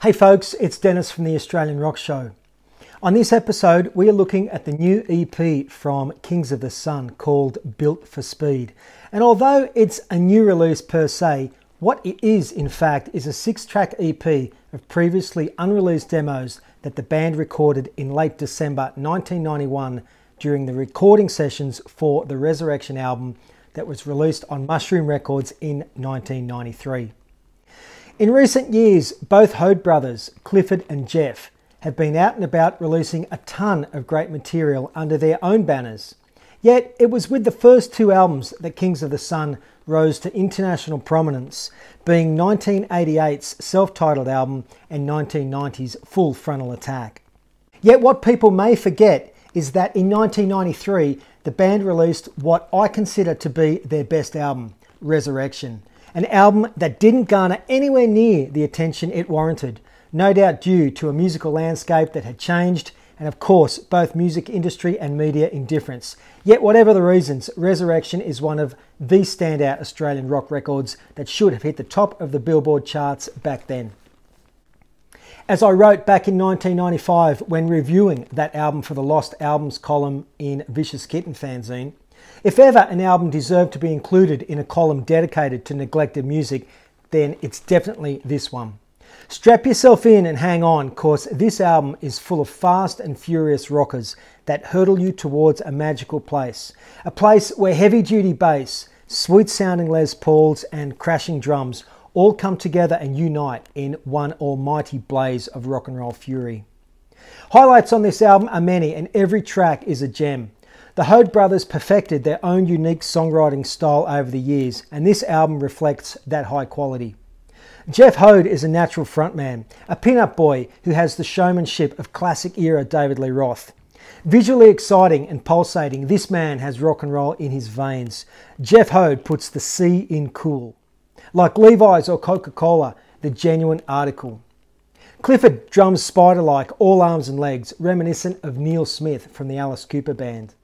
Hey folks, it's Dennis from the Australian Rock Show. On this episode, we are looking at the new EP from Kings of the Sun called Built for Speed. And although it's a new release per se, what it is in fact is a 6-track EP of previously unreleased demos that the band recorded in late December 1991 during the recording sessions for the Resurrection album that was released on Mushroom Records in 1993. In recent years, both Hoad brothers, Clifford and Jeff, have been out and about releasing a ton of great material under their own banners. Yet it was with the first two albums that Kings of the Sun rose to international prominence, being 1988's self-titled album and 1990's Full Frontal Attack. Yet what people may forget is that in 1993, the band released what I consider to be their best album, Resurrection. An album that didn't garner anywhere near the attention it warranted, no doubt due to a musical landscape that had changed and of course both music industry and media indifference. Yet whatever the reasons, Resurrection is one of the standout Australian rock records that should have hit the top of the Billboard charts back then. As I wrote back in 1995 when reviewing that album for the Lost Albums column in Vicious Kitten fanzine, if ever an album deserved to be included in a column dedicated to neglected music, then it's definitely this one. Strap yourself in and hang on, cause this album is full of fast and furious rockers that hurtle you towards a magical place. A place where heavy-duty bass, sweet-sounding Les Pauls and crashing drums all come together and unite in one almighty blaze of rock and roll fury. Highlights on this album are many and every track is a gem. The Hoad brothers perfected their own unique songwriting style over the years, and this album reflects that high quality. Jeff Hoad is a natural frontman, a pin-up boy who has the showmanship of classic-era David Lee Roth. Visually exciting and pulsating, this man has rock and roll in his veins. Jeff Hoad puts the C in cool. Like Levi's or Coca-Cola, the genuine article. Clifford drums spider-like, all arms and legs, reminiscent of Neil Smith from the Alice Cooper Band.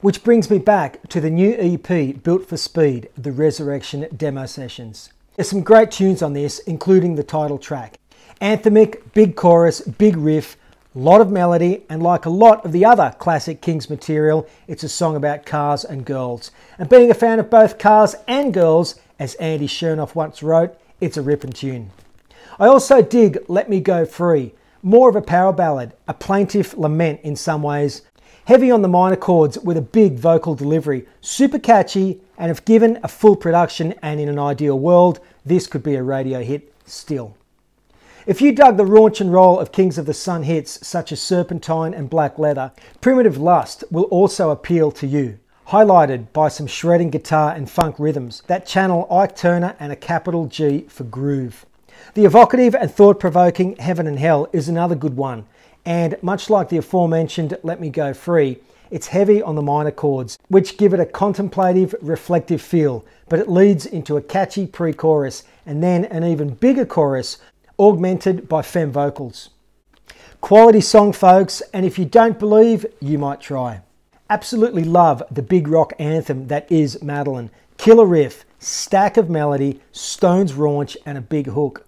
Which brings me back to the new EP Built for Speed, the Resurrection demo sessions. There's some great tunes on this, including the title track. Anthemic, big chorus, big riff, lot of melody, and like a lot of the other classic Kings material, it's a song about cars and girls. And being a fan of both cars and girls, as Andy Chernoff once wrote, it's a ripping tune. I also dig Let Me Go Free, more of a power ballad, a plaintive lament in some ways, heavy on the minor chords with a big vocal delivery, super catchy, and if given a full production and in an ideal world, this could be a radio hit still. If you dug the raunch and roll of Kings of the Sun hits such as Serpentine and Black Leather, Primitive Lust will also appeal to you, highlighted by some shredding guitar and funk rhythms that channel Ike Turner and a capital G for groove. The evocative and thought-provoking Heaven and Hell is another good one, and much like the aforementioned Let Me Go Free, it's heavy on the minor chords, which give it a contemplative, reflective feel, but it leads into a catchy pre-chorus and then an even bigger chorus, augmented by femme vocals. Quality song, folks, and if you don't believe, you might try. Absolutely love the big rock anthem that is Madeline. Killer riff, stack of melody, Stones raunch, and a big hook.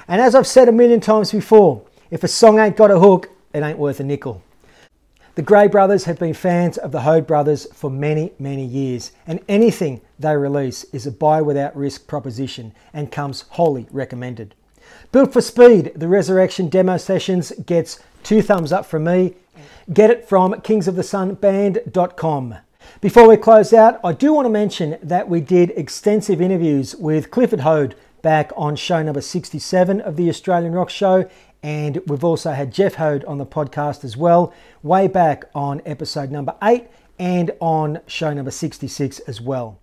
And as I've said a million times before, if a song ain't got a hook, it ain't worth a nickel. The Gray brothers have been fans of the Hoad brothers for many, many years, and anything they release is a buy without risk proposition and comes wholly recommended. Built for Speed, the Resurrection demo sessions gets 2 thumbs up from me. Get it from kingsofthesunband.com. Before we close out, I do want to mention that we did extensive interviews with Clifford Hoad back on show number 67 of the Australian Rock Show, and we've also had Jeff Hoad on the podcast as well, way back on episode number 8 and on show number 66 as well.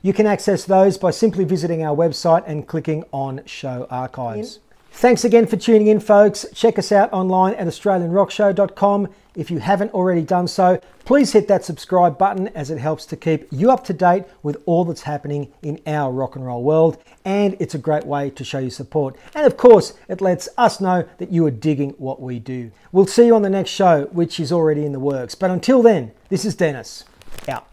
You can access those by simply visiting our website and clicking on Show Archives. Thanks again for tuning in, folks. Check us out online at australianrockshow.com. If you haven't already done so, please hit that subscribe button as it helps to keep you up to date with all that's happening in our rock and roll world, and it's a great way to show your support. And of course, it lets us know that you are digging what we do. We'll see you on the next show, which is already in the works. But until then, this is Dennis, out.